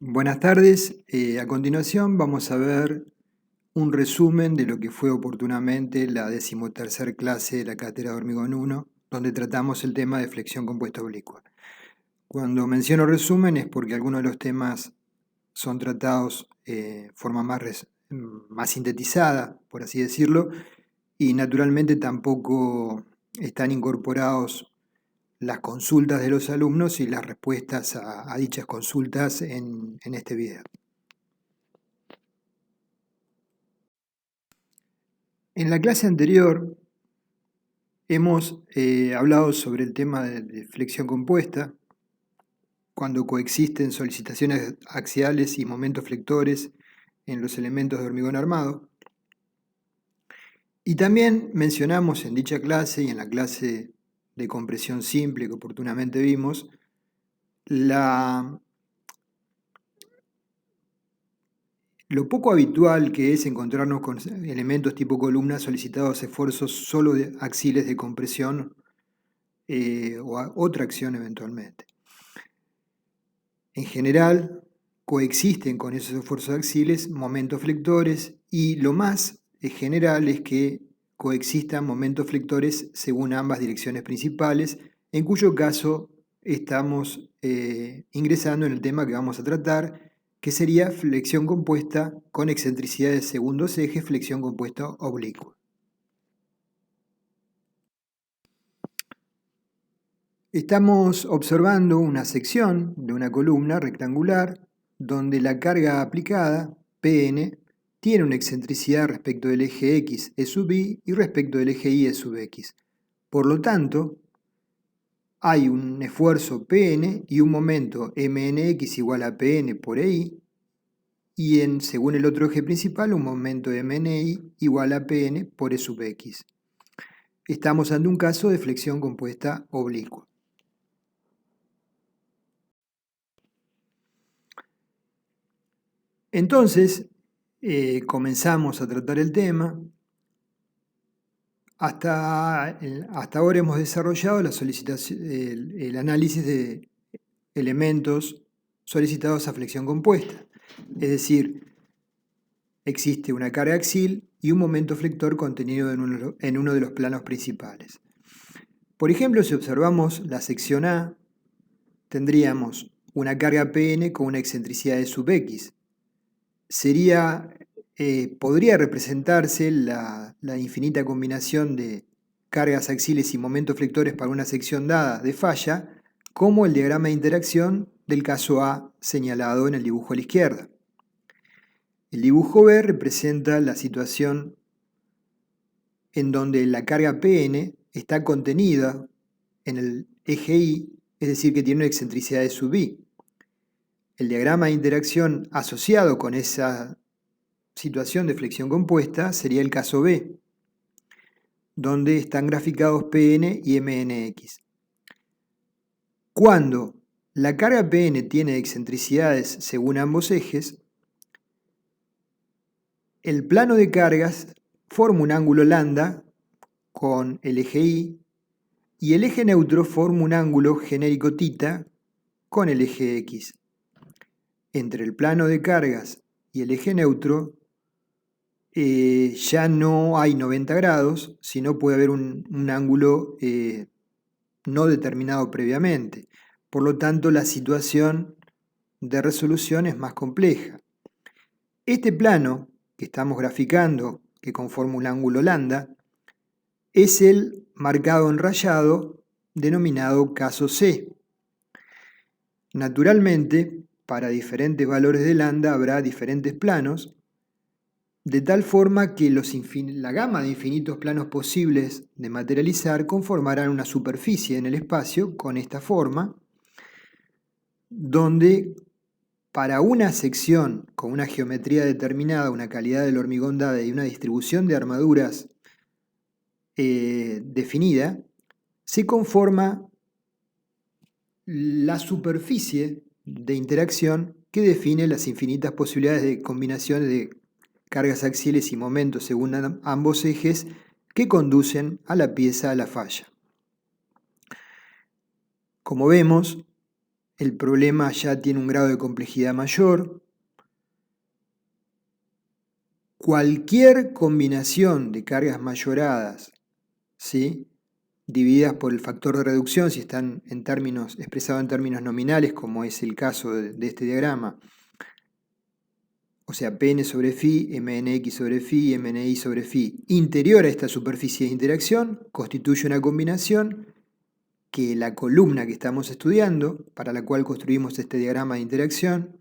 Buenas tardes. A continuación vamos a ver un resumen de lo que fue oportunamente la 13ª clase de la cátedra de Hormigón 1, donde tratamos el tema de flexión compuesta oblicua. Cuando menciono resumen es porque algunos de los temas son tratados de forma más sintetizada, por así decirlo, y naturalmente tampoco están incorporados las consultas de los alumnos y las respuestas a dichas consultas en este video. En la clase anterior hemos hablado sobre el tema de flexión compuesta, cuando coexisten solicitaciones axiales y momentos flectores en los elementos de hormigón armado. Y también mencionamos en dicha clase y en la clase de compresión simple que oportunamente vimos, lo poco habitual que es encontrarnos con elementos tipo columna solicitados esfuerzos solo axiles de compresión o tracción eventualmente. En general, coexisten con esos esfuerzos axiles momentos flectores y lo más general es que coexistan momentos flectores según ambas direcciones principales, en cuyo caso estamos ingresando en el tema que vamos a tratar, que sería flexión compuesta con excentricidad de segundos ejes, flexión compuesta oblicua. Estamos observando una sección de una columna rectangular donde la carga aplicada, Pn, tiene una excentricidad respecto del eje X, E sub y, y respecto del eje Y, E sub X. Por lo tanto, hay un esfuerzo Pn y un momento Mnx igual a Pn por EI, y según el otro eje principal, un momento Mni igual a Pn por E sub X. Estamos ante un caso de flexión compuesta oblicua. Entonces, comenzamos a tratar el tema. Hasta ahora hemos desarrollado el análisis de elementos solicitados a flexión compuesta. Es decir, existe una carga axial y un momento flector contenido en uno de los planos principales. Por ejemplo, si observamos la sección A, tendríamos una carga Pn con una excentricidad de sub X. Podría representarse la infinita combinación de cargas axiales y momentos flectores para una sección dada de falla como el diagrama de interacción del caso A señalado en el dibujo a la izquierda. El dibujo B representa la situación en donde la carga Pn está contenida en el eje Y, es decir, que tiene una excentricidad de sub I. El diagrama de interacción asociado con esa situación de flexión compuesta sería el caso B, donde están graficados Pn y Mnx. Cuando la carga Pn tiene excentricidades según ambos ejes, el plano de cargas forma un ángulo lambda con el eje y el eje neutro forma un ángulo genérico θ con el eje X. Entre el plano de cargas y el eje neutro ya no hay 90 grados, sino puede haber un ángulo no determinado previamente. Por lo tanto, la situación de resolución es más compleja. Este plano que estamos graficando, que conforma un ángulo lambda, es el marcado en rayado denominado caso C. Naturalmente, para diferentes valores de lambda habrá diferentes planos, de tal forma que la gama de infinitos planos posibles de materializar conformarán una superficie en el espacio con esta forma, donde para una sección con una geometría determinada, una calidad del hormigón dada y una distribución de armaduras definida, se conforma la superficie de interacción que define las infinitas posibilidades de combinaciones de cargas axiales y momentos según ambos ejes que conducen a la pieza a la falla. Como vemos, el problema ya tiene un grado de complejidad mayor. Cualquier combinación de cargas mayoradas, ¿sí?, divididas por el factor de reducción, si están expresados en términos nominales, como es el caso de este diagrama, o sea, Pn sobre phi, Mnx sobre phi, Mni sobre phi, interior a esta superficie de interacción, constituye una combinación que la columna que estamos estudiando, para la cual construimos este diagrama de interacción,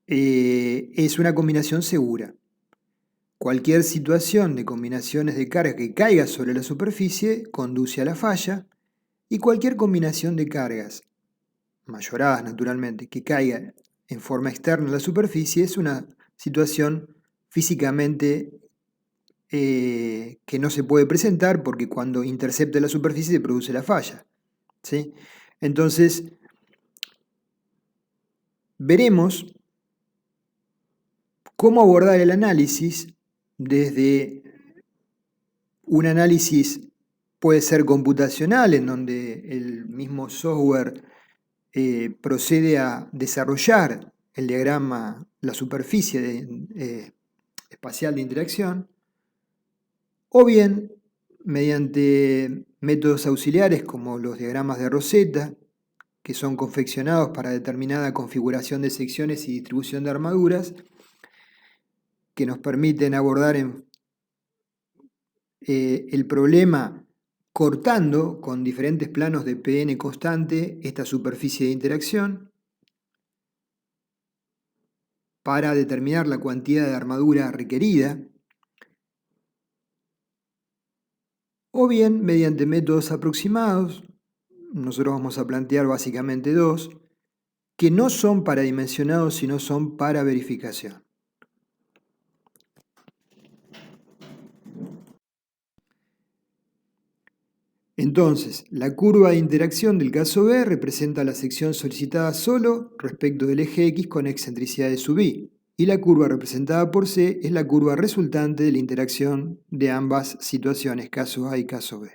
es una combinación segura. Cualquier situación de combinaciones de carga que caiga sobre la superficie conduce a la falla, y cualquier combinación de cargas, mayoradas naturalmente, que caiga en forma externa a la superficie es una situación físicamente que no se puede presentar porque cuando intercepta la superficie se produce la falla, ¿sí? Entonces, veremos cómo abordar el análisis desde un análisis puede ser computacional, en donde el mismo software procede a desarrollar el diagrama, la superficie espacial de interacción, o bien mediante métodos auxiliares como los diagramas de Rosetta, que son confeccionados para determinada configuración de secciones y distribución de armaduras, que nos permiten abordar el problema cortando con diferentes planos de Pn constante esta superficie de interacción para determinar la cantidad de armadura requerida, o bien mediante métodos aproximados. Nosotros vamos a plantear básicamente dos, que no son paradimensionados, sino son para verificación. Entonces, la curva de interacción del caso B representa la sección solicitada solo respecto del eje X con excentricidad de sub i, y la curva representada por C es la curva resultante de la interacción de ambas situaciones, caso A y caso B.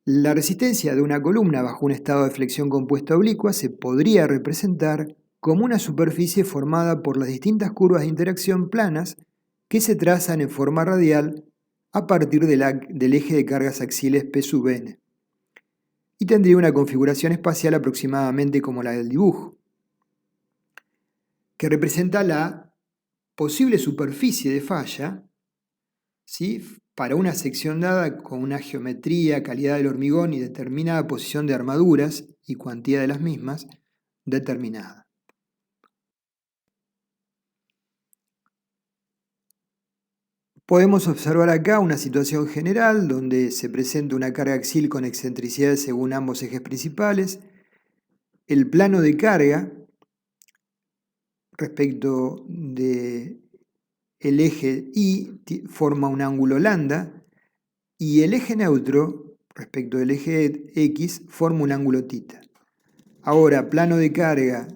La resistencia de una columna bajo un estado de flexión compuesta oblicua se podría representar como una superficie formada por las distintas curvas de interacción planas que se trazan en forma radial a partir del eje de cargas axiles P sub n, y tendría una configuración espacial aproximadamente como la del dibujo, que representa la posible superficie de falla, ¿sí?, para una sección dada con una geometría, calidad del hormigón y determinada posición de armaduras y cuantía de las mismas determinada. Podemos observar acá una situación general donde se presenta una carga axial con excentricidades según ambos ejes principales. El plano de carga respecto del eje Y forma un ángulo lambda, y el eje neutro respecto del eje X forma un ángulo θ. Ahora, plano de carga,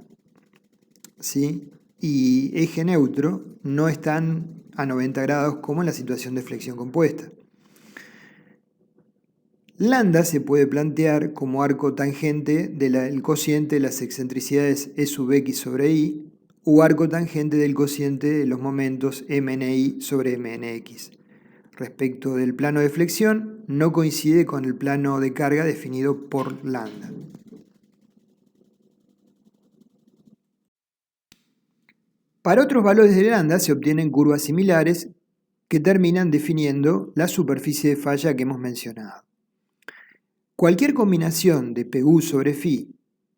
¿sí?, y eje neutro no están a 90 grados como en la situación de flexión compuesta. Lambda se puede plantear como arco tangente del cociente de las excentricidades E sub x sobre y, o arco tangente del cociente de los momentos Mni sobre Mnx. Respecto del plano de flexión, no coincide con el plano de carga definido por lambda. Para otros valores de lambda se obtienen curvas similares que terminan definiendo la superficie de falla que hemos mencionado. Cualquier combinación de PU sobre phi,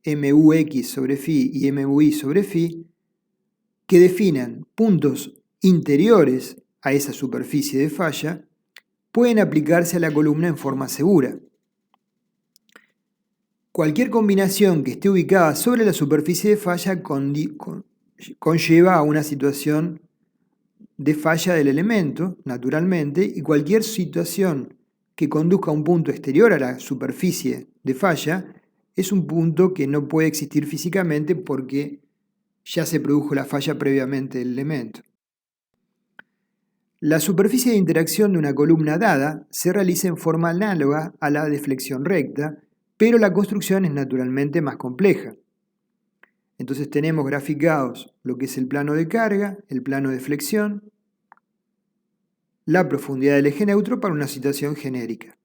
MUX sobre phi y MUI sobre phi que definan puntos interiores a esa superficie de falla pueden aplicarse a la columna en forma segura. Cualquier combinación que esté ubicada sobre la superficie de falla conlleva a una situación de falla del elemento, naturalmente, y cualquier situación que conduzca a un punto exterior a la superficie de falla es un punto que no puede existir físicamente porque ya se produjo la falla previamente del elemento. La superficie de interacción de una columna dada se realiza en forma análoga a la de flexión recta, pero la construcción es naturalmente más compleja. Entonces tenemos graficados lo que es el plano de carga, el plano de flexión, la profundidad del eje neutro para una situación genérica.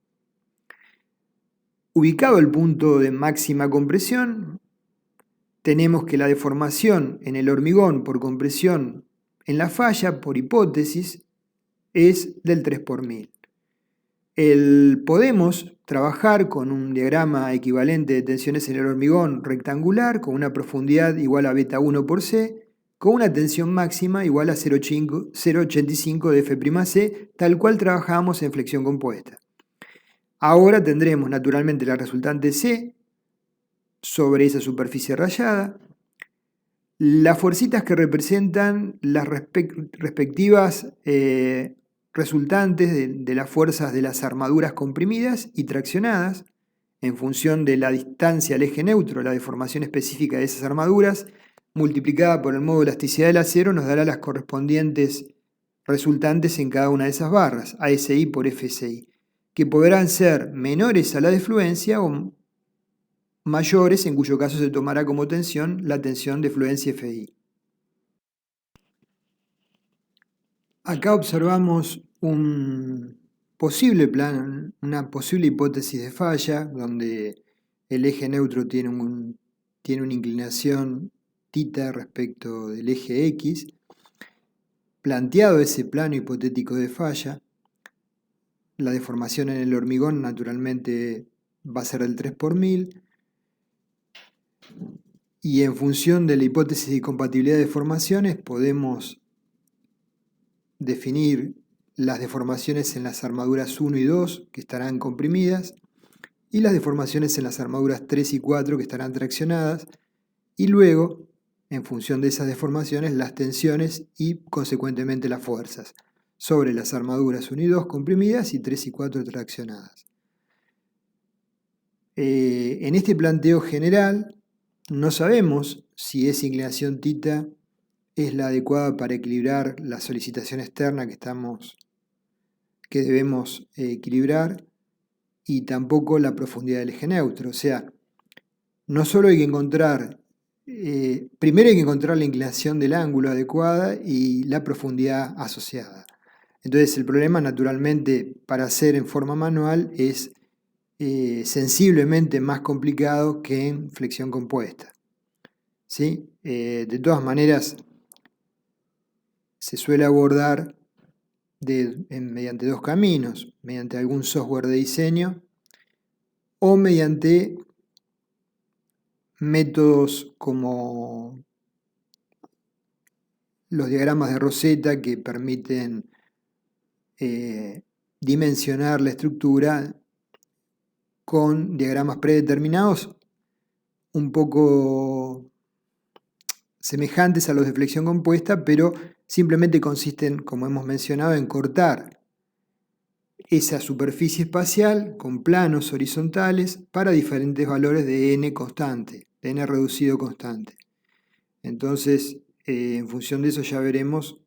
Ubicado el punto de máxima compresión, tenemos que la deformación en el hormigón por compresión en la falla, por hipótesis, es del 3 por 1000. Podemos trabajar con un diagrama equivalente de tensiones en el hormigón rectangular con una profundidad igual a beta 1 por C, con una tensión máxima igual a 0,85 de F'C, tal cual trabajamos en flexión compuesta. Ahora tendremos naturalmente la resultante C sobre esa superficie rayada, las fuercitas que representan las respectivas resultantes de las fuerzas de las armaduras comprimidas y traccionadas, en función de la distancia al eje neutro, la deformación específica de esas armaduras, multiplicada por el modo de elasticidad del acero, nos dará las correspondientes resultantes en cada una de esas barras, ASI por FSI, que podrán ser menores a la de fluencia o mayores, en cuyo caso se tomará como tensión la tensión de fluencia FI. Acá observamos un posible plan, una posible hipótesis de falla, donde el eje neutro tiene una inclinación θ respecto del eje X. Planteado ese plano hipotético de falla, la deformación en el hormigón naturalmente va a ser del 3 por 1000, y en función de la hipótesis de compatibilidad de deformaciones podemos definir las deformaciones en las armaduras 1 y 2 que estarán comprimidas y las deformaciones en las armaduras 3 y 4 que estarán traccionadas, y luego, en función de esas deformaciones, las tensiones y consecuentemente las fuerzas sobre las armaduras 1 y 2 comprimidas y 3 y 4 traccionadas. En este planteo general no sabemos si esa inclinación θ es la adecuada para equilibrar la solicitación externa que debemos equilibrar, y tampoco la profundidad del eje neutro. O sea, no solo hay que encontrar, primero hay que encontrar la inclinación del ángulo adecuada y la profundidad asociada. Entonces el problema naturalmente para hacer en forma manual es sensiblemente más complicado que en flexión compuesta. ¿Sí? De todas maneras, se suele abordar mediante dos caminos, mediante algún software de diseño o mediante métodos como los diagramas de Rosetta, que permiten dimensionar la estructura con diagramas predeterminados un poco semejantes a los de flexión compuesta, pero simplemente consisten, como hemos mencionado, en cortar esa superficie espacial con planos horizontales para diferentes valores de n constante, de n reducido constante. Entonces, en función de eso ya veremos,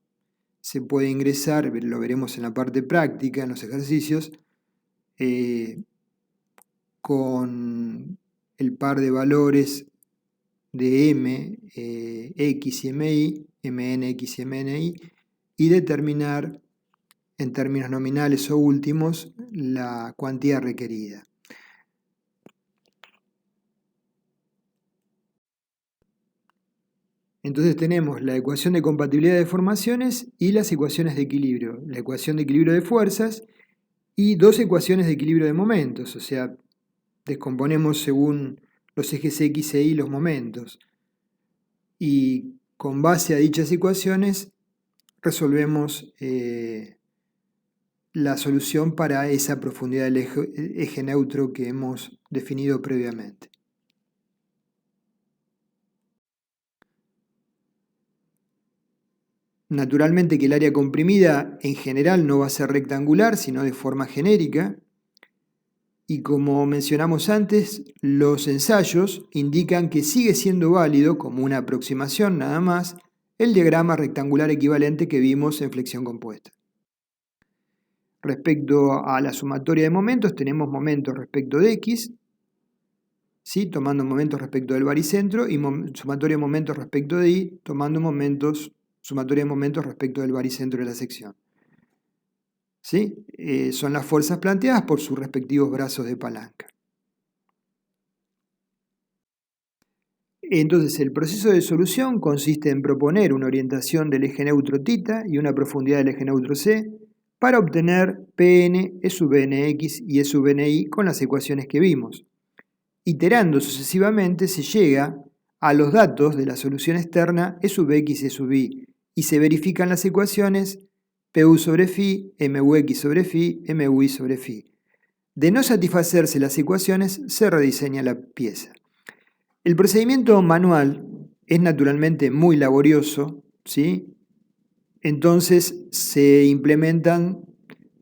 se puede ingresar, lo veremos en la parte práctica, en los ejercicios, con el par de valores de m, x y mi, mnx y mni, y determinar en términos nominales o últimos la cuantía requerida. Entonces tenemos la ecuación de compatibilidad de deformaciones y las ecuaciones de equilibrio, la ecuación de equilibrio de fuerzas y dos ecuaciones de equilibrio de momentos, o sea, descomponemos según los ejes X e Y los momentos, y con base a dichas ecuaciones resolvemos la solución para esa profundidad del eje neutro que hemos definido previamente. Naturalmente que el área comprimida en general no va a ser rectangular, sino de forma genérica. Y como mencionamos antes, los ensayos indican que sigue siendo válido, como una aproximación nada más, el diagrama rectangular equivalente que vimos en flexión compuesta. Respecto a la sumatoria de momentos, tenemos momentos respecto de x, ¿sí? Tomando momentos respecto del baricentro, y sumatoria de momentos respecto de I, tomando sumatoria de momentos respecto del baricentro de la sección. ¿Sí? Son las fuerzas planteadas por sus respectivos brazos de palanca. Entonces, el proceso de solución consiste en proponer una orientación del eje neutro θ y una profundidad del eje neutro c para obtener Pn, E sub nx y E sub ni con las ecuaciones que vimos. Iterando sucesivamente se llega a los datos de la solución externa E sub x y E sub y se verifican las ecuaciones Pu sobre φ, Mux sobre φ, Mui sobre φ. De no satisfacerse las ecuaciones, se rediseña la pieza. El procedimiento manual es naturalmente muy laborioso, ¿sí? Entonces se implementan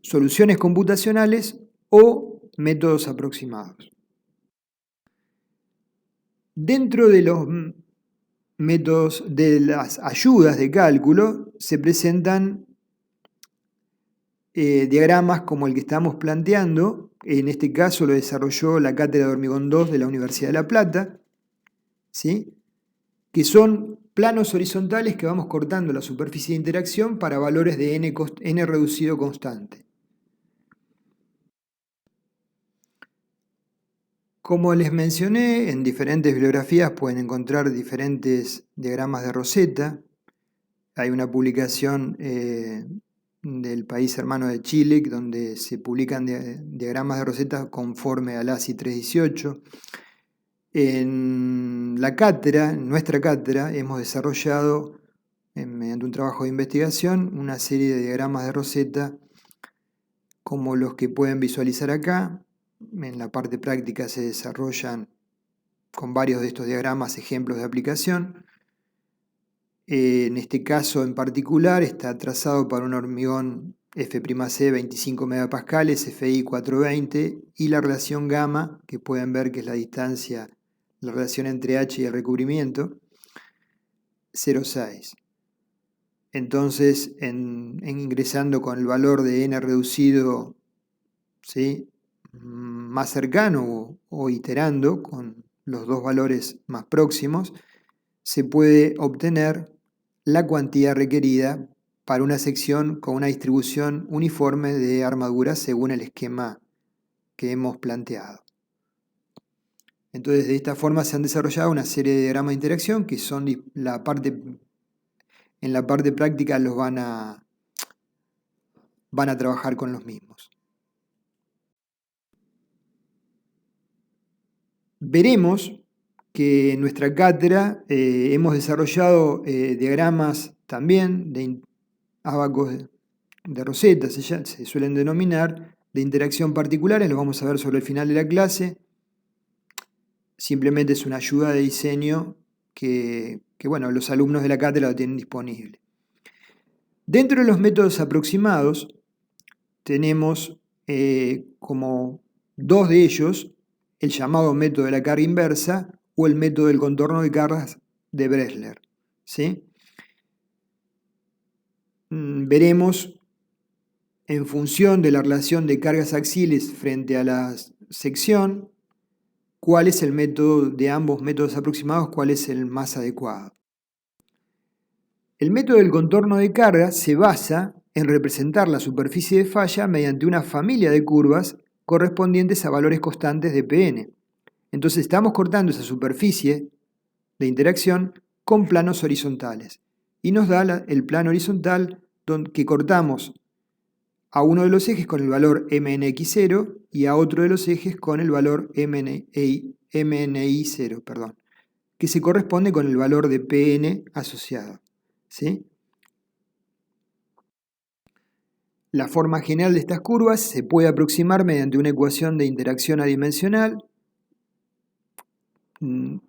soluciones computacionales o métodos aproximados. Dentro de los métodos de las ayudas de cálculo se presentan diagramas como el que estamos planteando. En este caso lo desarrolló la Cátedra de Hormigón 2 de la Universidad de La Plata, ¿sí? Que son planos horizontales que vamos cortando la superficie de interacción para valores de n reducido constante. Como les mencioné, en diferentes bibliografías pueden encontrar diferentes diagramas de Rosetta. Hay una publicación del país hermano de Chile donde se publican diagramas de Rosetta conforme al ASI 318. En la cátedra, en nuestra cátedra, hemos desarrollado, mediante un trabajo de investigación, una serie de diagramas de Rosetta como los que pueden visualizar acá. En la parte práctica se desarrollan con varios de estos diagramas ejemplos de aplicación. En este caso en particular está trazado para un hormigón F'C 25 megapascales, FI 420 y la relación gamma, que pueden ver que es la distancia, la relación entre H y el recubrimiento, 0,6. Entonces, ingresando con el valor de n reducido, ¿sí?, más cercano o iterando con los dos valores más próximos, se puede obtener la cuantía requerida para una sección con una distribución uniforme de armadura según el esquema que hemos planteado. Entonces, de esta forma se han desarrollado una serie de diagramas de interacción que son en la parte práctica los van a trabajar con los mismos. Veremos que en nuestra cátedra hemos desarrollado diagramas también de ábacos de Rosetta, se suelen denominar, de interacción particulares, los vamos a ver sobre el final de la clase. Simplemente es una ayuda de diseño que bueno, los alumnos de la cátedra lo tienen disponible. Dentro de los métodos aproximados tenemos como dos de ellos el llamado método de la carga inversa o el método del contorno de cargas de Bressler, ¿sí? Veremos en función de la relación de cargas axiales frente a la sección cuál es el método de ambos métodos aproximados, cuál es el más adecuado. El método del contorno de carga se basa en representar la superficie de falla mediante una familia de curvas correspondientes a valores constantes de Pn. Entonces estamos cortando esa superficie de interacción con planos horizontales. Y nos da el plano horizontal que cortamos a uno de los ejes con el valor mnx0 y a otro de los ejes con el valor mni0, que se corresponde con el valor de Pn asociado, ¿sí? La forma general de estas curvas se puede aproximar mediante una ecuación de interacción adimensional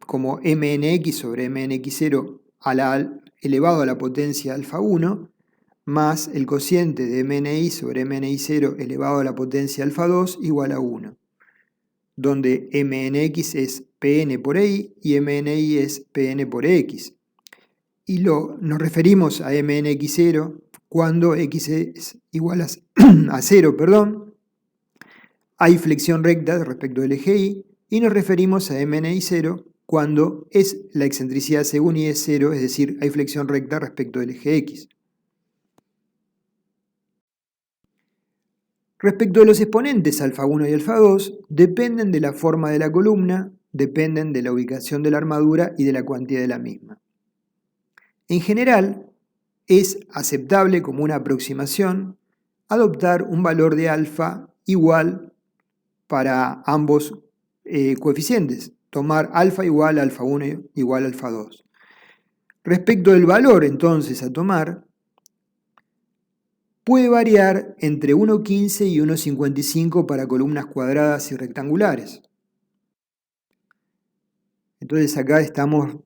como mnx sobre mnx0 elevado a la potencia alfa 1 más el cociente de mni sobre mni0 elevado a la potencia alfa 2 igual a 1, donde mnx es Pn por i y mni es Pn por x. Y nos referimos a mnx0 cuando x es igual a 0, hay flexión recta respecto del eje y, y nos referimos a MNI0 cuando es la excentricidad según I es 0, es decir, hay flexión recta respecto del eje X. Respecto de los exponentes alfa 1 y alfa 2, dependen de la forma de la columna, dependen de la ubicación de la armadura y de la cuantía de la misma. En general, es aceptable como una aproximación adoptar un valor de alfa igual para ambos coeficientes, tomar alfa igual a alfa 1 igual a alfa 2. Respecto del valor entonces a tomar, puede variar entre 1,15 y 1,55 para columnas cuadradas y rectangulares. Entonces acá estamos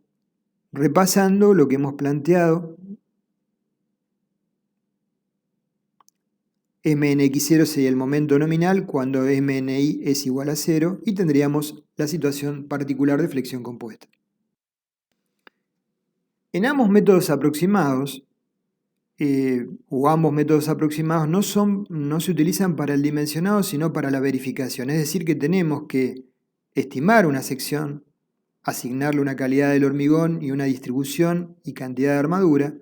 repasando lo que hemos planteado. MNX0 sería el momento nominal cuando MNI es igual a 0 y tendríamos la situación particular de flexión compuesta. En ambos métodos aproximados, ambos métodos aproximados no se utilizan para el dimensionado sino para la verificación, es decir que tenemos que estimar una sección, asignarle una calidad del hormigón y una distribución y cantidad de armadura,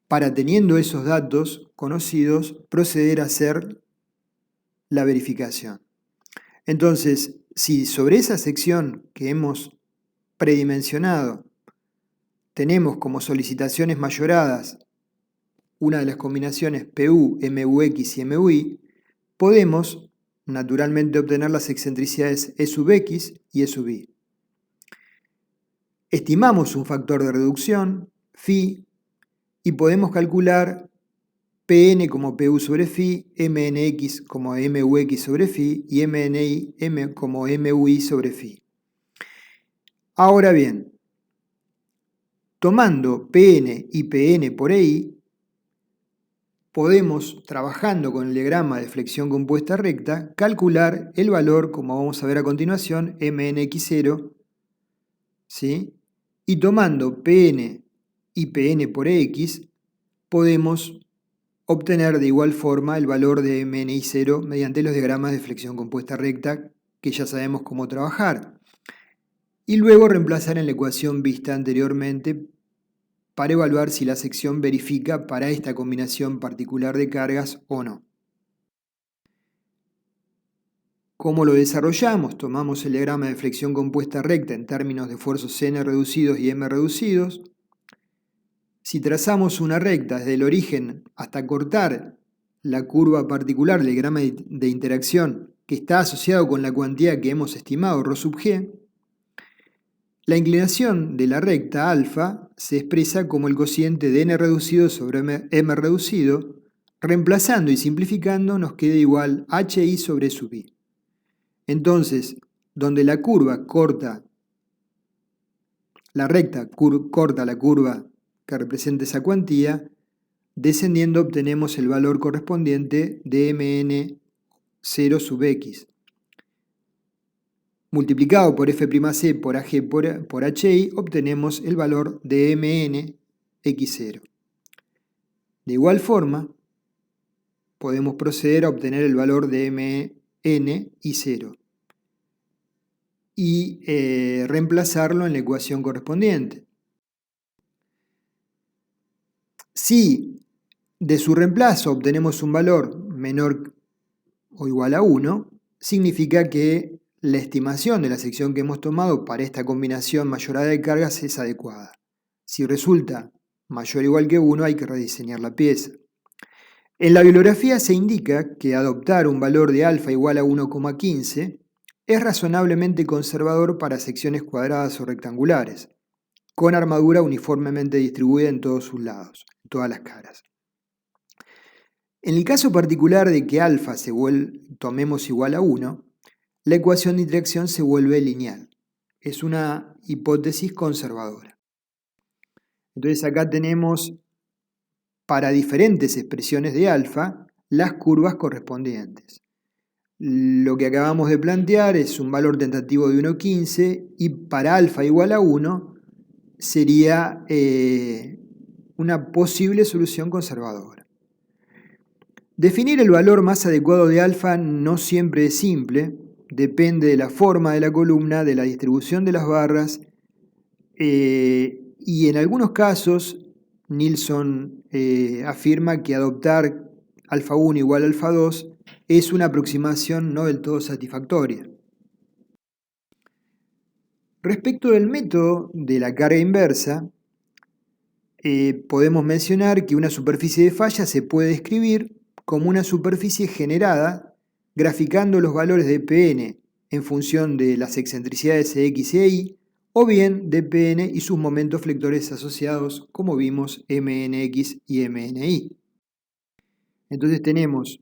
para teniendo esos datos conocidos proceder a hacer la verificación. Entonces, si sobre esa sección que hemos predimensionado tenemos como solicitaciones mayoradas una de las combinaciones PU, MUX y MUI, podemos naturalmente obtener las excentricidades E sub X y E sub Y. Estimamos un factor de reducción, phi, y podemos calcular Pn como Pu sobre phi, Mnx como Mux sobre phi y Mni como Mui sobre phi. Ahora bien, tomando Pn y Pn por EI, podemos, trabajando con el diagrama de flexión compuesta recta, calcular el valor, como vamos a ver a continuación, Mnx0, ¿sí? Y tomando Pn y Pn por X, podemos obtener de igual forma el valor de MNI0 mediante los diagramas de flexión compuesta recta, que ya sabemos cómo trabajar. Y luego reemplazar en la ecuación vista anteriormente para evaluar si la sección verifica para esta combinación particular de cargas o no. ¿Cómo lo desarrollamos? Tomamos el diagrama de flexión compuesta recta en términos de esfuerzos N reducidos y M reducidos. Si trazamos una recta desde el origen hasta cortar la curva particular del diagrama de interacción que está asociado con la cuantía que hemos estimado, ρ sub g, la inclinación de la recta alfa se expresa como el cociente de n reducido sobre m reducido, reemplazando y simplificando nos queda igual hi sobre sub i. Entonces, donde la curva corta, la recta corta la curva que representa esa cuantía, descendiendo obtenemos el valor correspondiente de mn0 sub x. Multiplicado por f'C por ag por hi, obtenemos el valor de mnx0. De igual forma, podemos proceder a obtener el valor de mni0 y reemplazarlo en la ecuación correspondiente. Si de su reemplazo obtenemos un valor menor o igual a 1, significa que la estimación de la sección que hemos tomado para esta combinación mayorada de cargas es adecuada. Si resulta mayor o igual que 1, hay que rediseñar la pieza. En la bibliografía se indica que adoptar un valor de alfa igual a 1,15 es razonablemente conservador para secciones cuadradas o rectangulares, con armadura uniformemente distribuida en todos sus lados, en todas las caras. En el caso particular de que alfa tomemos igual a 1, la ecuación de interacción se vuelve lineal. Es una hipótesis conservadora. Entonces acá tenemos para diferentes expresiones de alfa las curvas correspondientes. Lo que acabamos de plantear es un valor tentativo de 1,15 y para alfa igual a 1 sería una posible solución conservadora. Definir el valor más adecuado de alfa no siempre es simple, depende de la forma de la columna, de la distribución de las barras, y en algunos casos Nilsson afirma que adoptar alfa 1 igual a alfa 2 es una aproximación no del todo satisfactoria. Respecto del método de la carga inversa, podemos mencionar que una superficie de falla se puede describir como una superficie generada graficando los valores de Pn en función de las excentricidades X e Y, o bien de Pn y sus momentos flectores asociados, como vimos, Mnx y Mni. Entonces tenemos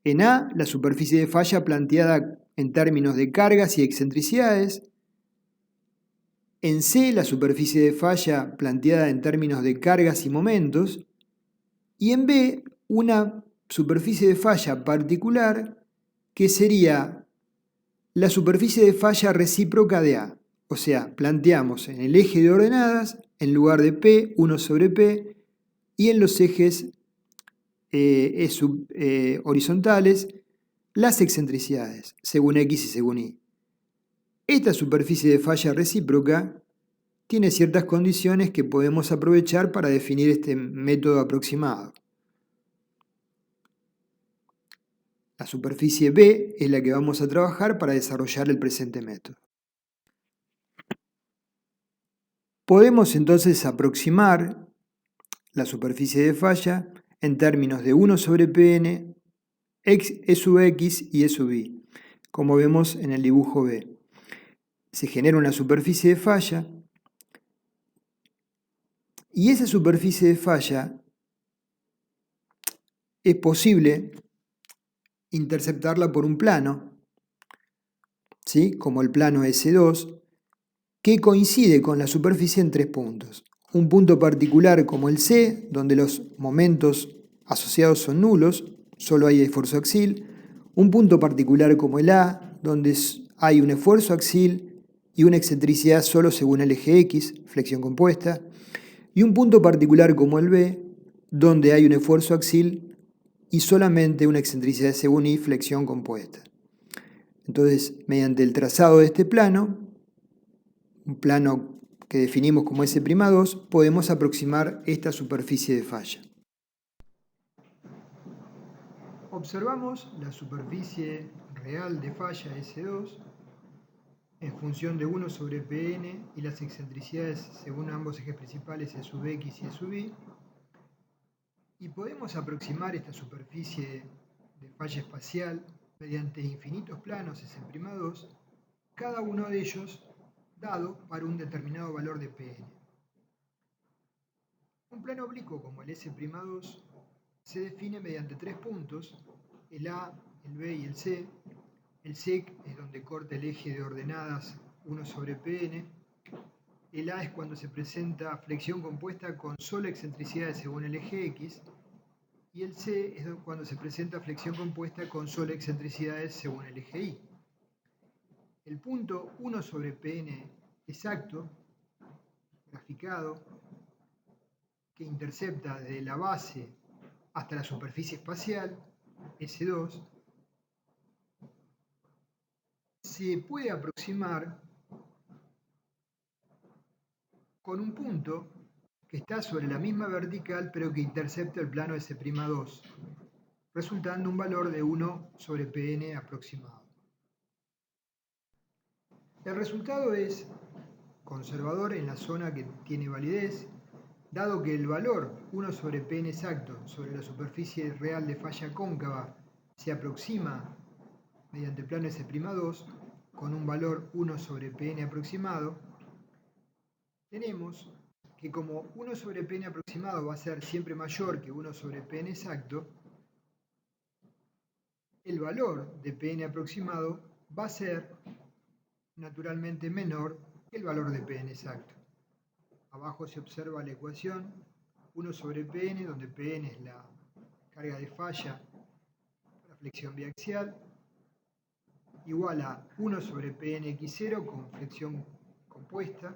en A la superficie de falla planteada en términos de cargas y excentricidades, en C la superficie de falla planteada en términos de cargas y momentos, y en B una superficie de falla particular que sería la superficie de falla recíproca de A. O sea, planteamos en el eje de ordenadas, en lugar de P, 1 sobre P, y en los ejes horizontales, las excentricidades, según X y según Y. Esta superficie de falla recíproca tiene ciertas condiciones que podemos aprovechar para definir este método aproximado. La superficie B es la que vamos a trabajar para desarrollar el presente método. Podemos entonces aproximar la superficie de falla en términos de 1 sobre Pn, E sub x y E sub y, como vemos en el dibujo B. Se genera una superficie de falla y esa superficie de falla es posible interceptarla por un plano, ¿sí? Como el plano S2, que coincide con la superficie en 3 puntos. Un punto particular como el C, donde los momentos asociados son nulos, solo hay esfuerzo axil. Un punto particular como el A, donde hay un esfuerzo axil y una excentricidad solo según el eje X, flexión compuesta. Y un punto particular como el B, donde hay un esfuerzo axil y solamente una excentricidad según Y, flexión compuesta. Entonces, mediante el trazado de este plano, un plano que definimos como S'2, podemos aproximar esta superficie de falla. Observamos la superficie real de falla S2 en función de 1 sobre Pn y las excentricidades según ambos ejes principales E sub x y E sub y, y podemos aproximar esta superficie de falla espacial mediante infinitos planos S'2, cada uno de ellos dado para un determinado valor de Pn. Un plano oblicuo como el S'2 se define mediante 3 puntos, el A, el B y el C. El C es donde corta el eje de ordenadas 1 sobre Pn. El A es cuando se presenta flexión compuesta con solo excentricidades según el eje X. Y el C es cuando se presenta flexión compuesta con solo excentricidades según el eje Y. El punto 1 sobre Pn exacto, graficado, que intercepta desde la base hasta la superficie espacial, S2, se puede aproximar con un punto que está sobre la misma vertical pero que intercepta el plano S'2, resultando un valor de 1 sobre Pn aproximado. El resultado es conservador en la zona que tiene validez, dado que el valor 1 sobre Pn exacto sobre la superficie real de falla cóncava se aproxima mediante el plano S'2 con un valor 1 sobre Pn aproximado, tenemos que como 1 sobre Pn aproximado va a ser siempre mayor que 1 sobre Pn exacto, el valor de Pn aproximado va a ser naturalmente menor que el valor de Pn exacto. Abajo se observa la ecuación 1 sobre Pn, donde Pn es la carga de falla para flexión biaxial, igual a 1 sobre Pnx0 con flexión compuesta,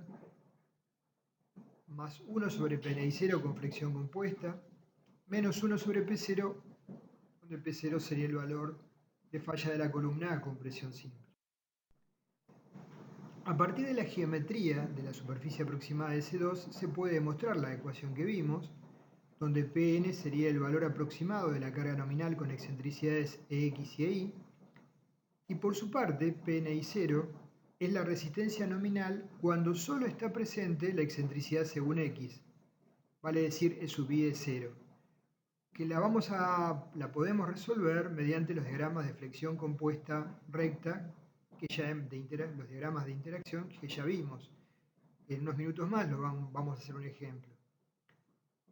más 1 sobre Pni0 con flexión compuesta, menos 1 sobre P0 donde P0 sería el valor de falla de la columna A con presión simple. A partir de la geometría de la superficie aproximada de C2 se puede demostrar la ecuación que vimos, donde Pn sería el valor aproximado de la carga nominal con excentricidades Ex y Ei, y por su parte Pni0 es la resistencia nominal cuando solo está presente la excentricidad según X, vale decir E sub I de 0, que la podemos resolver mediante los diagramas de flexión compuesta recta, los diagramas de interacción que ya vimos. En unos minutos más vamos a hacer un ejemplo.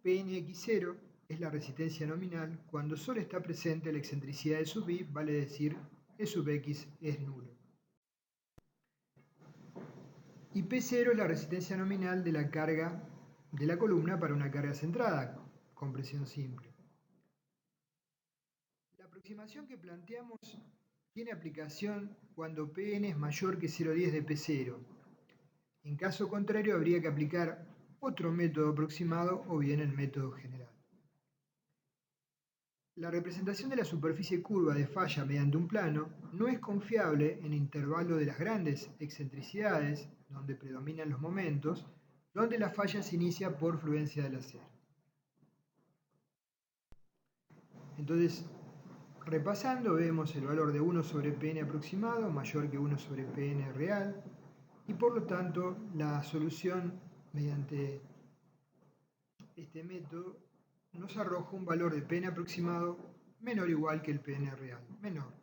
Pnx0 es la resistencia nominal cuando solo está presente la excentricidad de sub i, vale decir E sub x es nulo. Y P0 es la resistencia nominal de la carga de la columna para una carga centrada, con presión simple. La aproximación que planteamos tiene aplicación cuando Pn es mayor que 0,10 de P0. En caso contrario, habría que aplicar otro método aproximado o bien el método general. La representación de la superficie curva de falla mediante un plano no es confiable en el intervalo de las grandes excentricidades, donde predominan los momentos, donde la falla se inicia por fluencia del acero. Entonces, repasando, vemos el valor de 1 sobre Pn aproximado mayor que 1 sobre Pn real, y por lo tanto la solución mediante este método nos arroja un valor de Pn aproximado menor o igual que el Pn real, menor.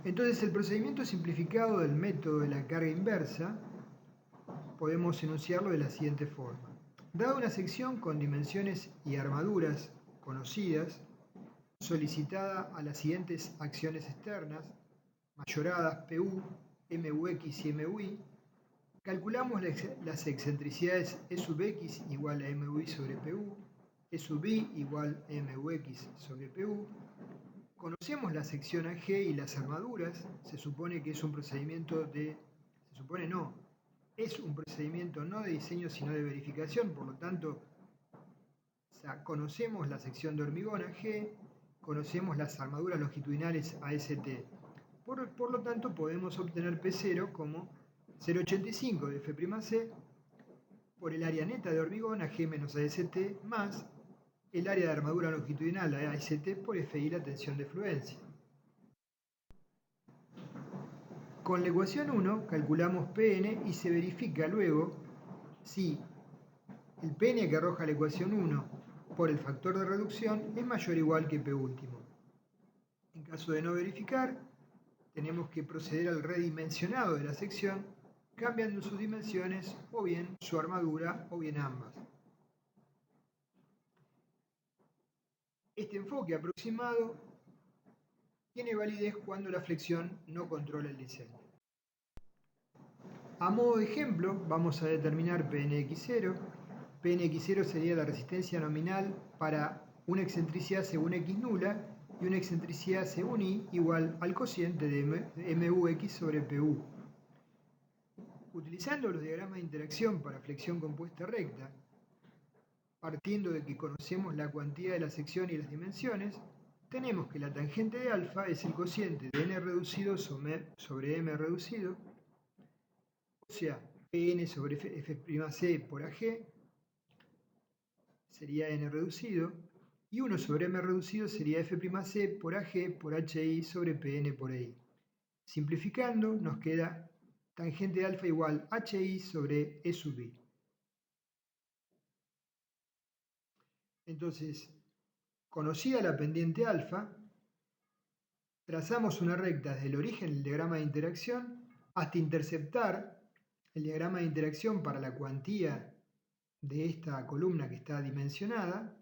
Entonces el procedimiento simplificado del método de la carga inversa podemos enunciarlo de la siguiente forma. Dada una sección con dimensiones y armaduras conocidas, solicitada a las siguientes acciones externas, mayoradas PU, MUX y MUI, calculamos las excentricidades E sub x igual a MUI sobre PU, E sub i igual a MUX sobre PU, conocemos la sección AG y las armaduras, se supone que es un procedimiento es un procedimiento no de diseño sino de verificación, por lo tanto, conocemos la sección de hormigón AG, conocemos las armaduras longitudinales AST. Por lo tanto, podemos obtener P0 como 0,85 de F'C por el área neta de hormigón AG menos AST más el área de armadura longitudinal AST por FI la tensión de fluencia. Con la ecuación 1 calculamos Pn y se verifica luego si el Pn que arroja la ecuación 1 por el factor de reducción es mayor o igual que P último. En caso de no verificar, tenemos que proceder al redimensionado de la sección cambiando sus dimensiones o bien su armadura o bien ambas. Este enfoque aproximado tiene validez cuando la flexión no controla el diseño. A modo de ejemplo, vamos a determinar Pnx0. Pnx0 sería la resistencia nominal para una excentricidad según x nula y una excentricidad según y igual al cociente de MUX sobre PU. Utilizando los diagramas de interacción para flexión compuesta recta, partiendo de que conocemos la cuantía de la sección y las dimensiones, tenemos que la tangente de alfa es el cociente de n reducido sobre m reducido, o sea, Pn sobre F'C por Ag sería n reducido, y 1 sobre m reducido sería F'C por Ag por Hi sobre Pn por I. Simplificando, nos queda tangente de alfa igual Hi sobre E sub i. Entonces, conocida la pendiente alfa, trazamos una recta desde el origen del diagrama de interacción hasta interceptar el diagrama de interacción para la cuantía de esta columna que está dimensionada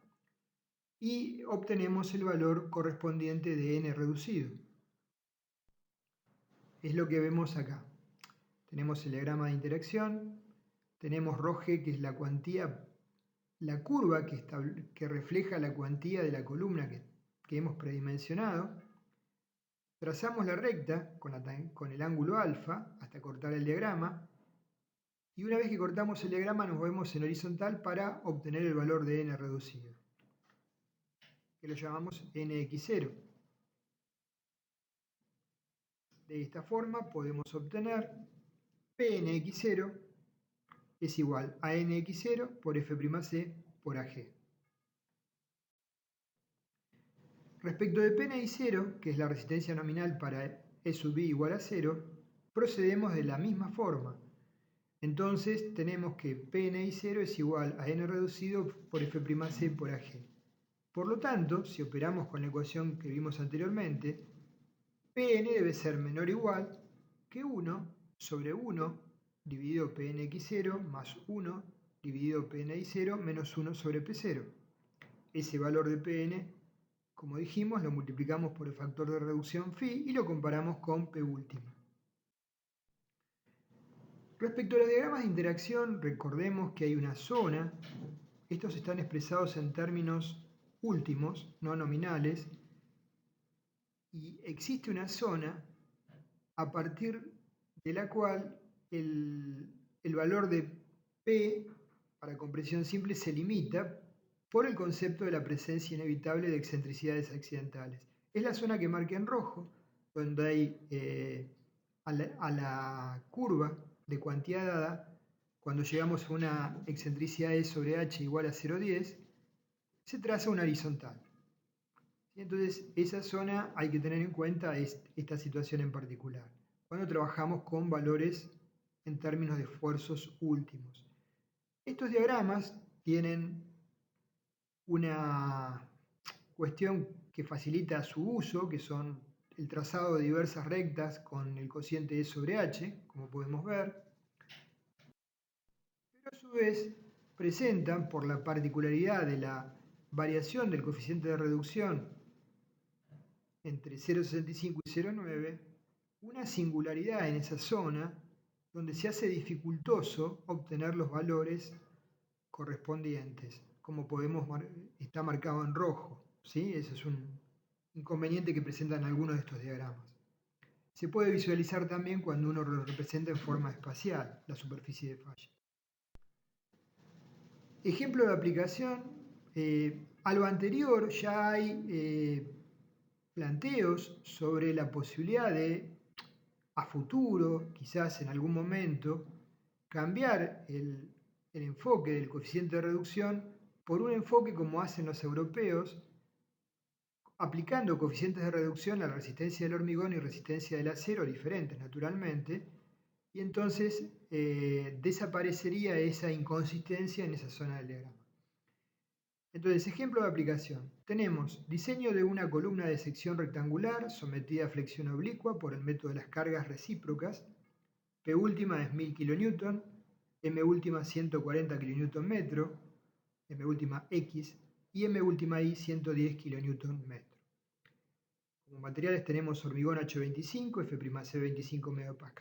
y obtenemos el valor correspondiente de n reducido. Es lo que vemos acá. Tenemos el diagrama de interacción, tenemos ρg, que es la cuantía, la curva que refleja la cuantía de la columna que hemos predimensionado. Trazamos la recta con el ángulo alfa hasta cortar el diagrama Y una vez que cortamos el diagrama nos movemos en horizontal para obtener el valor de n reducido, que lo llamamos nx0. De esta forma podemos obtener Pnx0 es igual a nx0 por f'c por ag. Respecto de Pni0, que es la resistencia nominal para E sub i igual a 0, procedemos de la misma forma. Entonces tenemos que Pni0 es igual a n reducido por f'c por ag. Por lo tanto, si operamos con la ecuación que vimos anteriormente, Pn debe ser menor o igual que 1 sobre 1 dividido Pnx0 más 1 dividido Pni0 menos 1 sobre P0. Ese valor de Pn, como dijimos, lo multiplicamos por el factor de reducción phi y lo comparamos con P último. Respecto a los diagramas de interacción, recordemos que hay una zona. Estos están expresados en términos últimos, no nominales, y existe una zona a partir de la cual el valor de P para compresión simple se limita por el concepto de la presencia inevitable de excentricidades accidentales. Es la zona que marqué en rojo, donde hay a la curva de cuantía dada, cuando llegamos a una excentricidad E sobre H igual a 0,10, se traza una horizontal. Entonces, esa zona hay que tener en cuenta esta situación en particular, cuando trabajamos con valores en términos de esfuerzos últimos. Estos diagramas tienen una cuestión que facilita su uso, que son el trazado de diversas rectas con el cociente E sobre H, como podemos ver, pero a su vez presentan, por la particularidad de la variación del coeficiente de reducción entre 0,65 y 0,9, una singularidad en esa zona donde se hace dificultoso obtener los valores correspondientes, como está marcado en rojo, ¿sí? Ese es un inconveniente que presentan algunos de estos diagramas. Se puede visualizar también cuando uno lo representa en forma espacial, la superficie de falla. Ejemplo de aplicación, a lo anterior ya hay planteos sobre la posibilidad de, a futuro, quizás en algún momento, cambiar el enfoque del coeficiente de reducción por un enfoque como hacen los europeos, aplicando coeficientes de reducción a la resistencia del hormigón y resistencia del acero, diferentes naturalmente, y entonces desaparecería esa inconsistencia en esa zona del diagrama. Entonces, ejemplo de aplicación. Tenemos diseño de una columna de sección rectangular sometida a flexión oblicua por el método de las cargas recíprocas. P última es 1000 kN, M última 140 kN, M última X y M última Y 110 kN. Como materiales tenemos hormigón H25, F'C 25 MPa,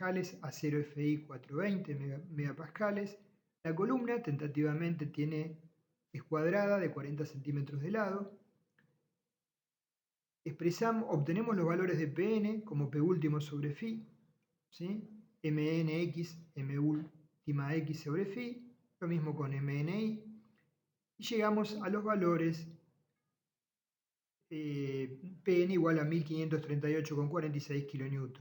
acero Fi 420 MPa. La columna tentativamente es cuadrada de 40 centímetros de lado. Obtenemos los valores de Pn como P último sobre Φ, ¿sí? Mnx, M última X sobre Φ, lo mismo con Mni, y llegamos a los valores Pn igual a 1538,46 kN.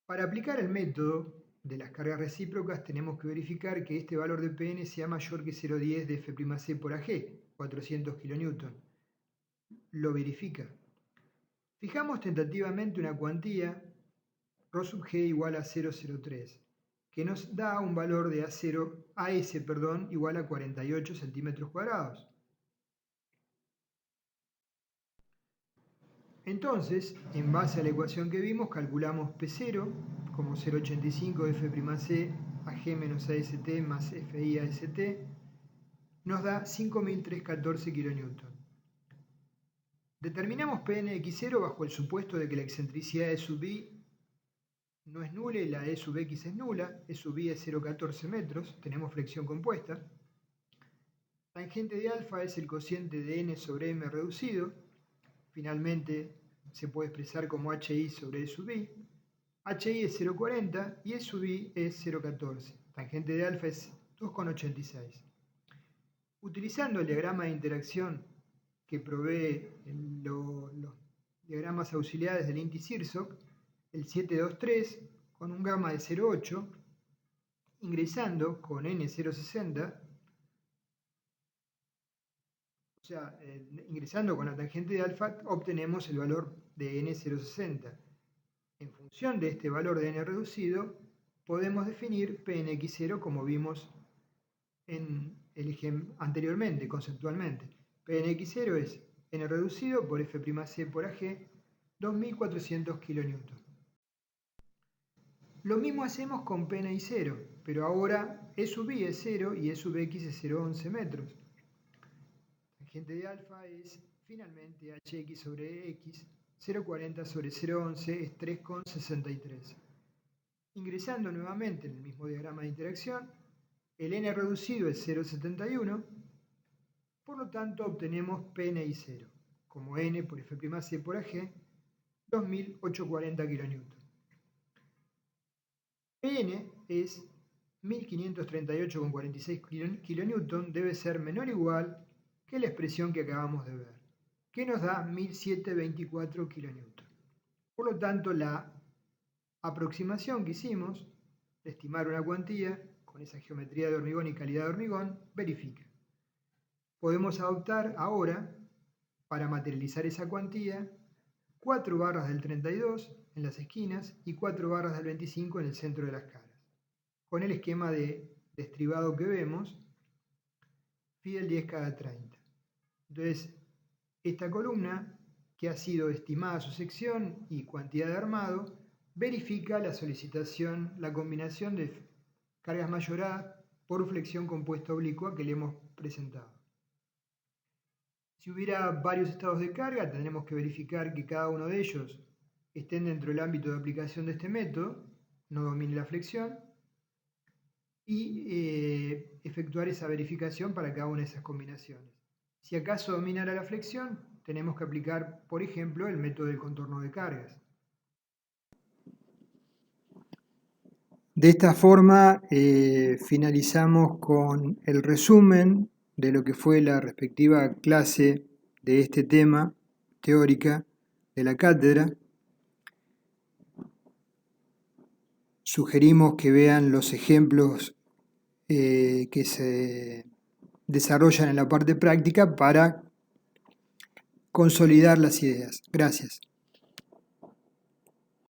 Para aplicar el método de las cargas recíprocas tenemos que verificar que este valor de Pn sea mayor que 0,10 de F'C por Ag, 400 kN. Lo verifica. Fijamos tentativamente una cuantía ρ sub g igual a 0,03, que nos da un valor de AS igual a 48 centímetros cuadrados. Entonces, en base a la ecuación que vimos, calculamos P0 como 0,85 F'C Ag menos AST más Fi AST, nos da 5.314 kN. Determinamos Pnx0 bajo el supuesto de que la excentricidad E sub i no es nula y la E sub x es nula. E sub i es 0,14 metros, tenemos flexión compuesta. Tangente de alfa es el cociente de n sobre m reducido. Finalmente se puede expresar como hi sobre E sub i. Hi es 0,40 y E sub i es 0,14. tangente de alfa es 2,86. Utilizando el diagrama de interacción que provee los diagramas auxiliares del INTI-CIRSOC, el 723, con un gamma de 0,8, ingresando con N060, o sea, ingresando con la tangente de alfa, obtenemos el valor de N060. En función de este valor de N reducido, podemos definir Pnx0 como vimos en el ejemplo anteriormente, conceptualmente. Pnx0 es N reducido por F'C por Ag, 2400 kN. Lo mismo hacemos con Pni0, pero ahora E sub i es 0 y E sub x es 0,11 metros. Tangente de alfa es finalmente hx sobre x, 0,40 sobre 0,11 es 3,63. Ingresando nuevamente en el mismo diagrama de interacción, el n reducido es 0,71, por lo tanto obtenemos Pni0 como n por F'C por Ag, 2840 kN. Pn es 1538,46 kN, debe ser menor o igual que la expresión que acabamos de ver, que nos da 1724 kN. Por lo tanto, la aproximación que hicimos de estimar una cuantía con esa geometría de hormigón y calidad de hormigón verifica. Podemos adoptar ahora, para materializar esa cuantía, 4 barras del 32 en las esquinas y 4 barras del 25 en el centro de las caras. Con el esquema de destribado que vemos, phi del 10 cada 30. Entonces, esta columna, que ha sido estimada su sección y cantidad de armado, verifica la solicitación, la combinación de cargas mayoradas por flexión compuesta oblicua que le hemos presentado. Si hubiera varios estados de carga, tendremos que verificar que cada uno de ellos estén dentro del ámbito de aplicación de este método, no domine la flexión, y efectuar esa verificación para cada una de esas combinaciones. Si acaso dominara la flexión, tenemos que aplicar, por ejemplo, el método del contorno de cargas. De esta forma finalizamos con el resumen de lo que fue la respectiva clase de este tema teórica de la cátedra. Sugerimos que vean los ejemplos que se desarrollan en la parte práctica para consolidar las ideas. Gracias.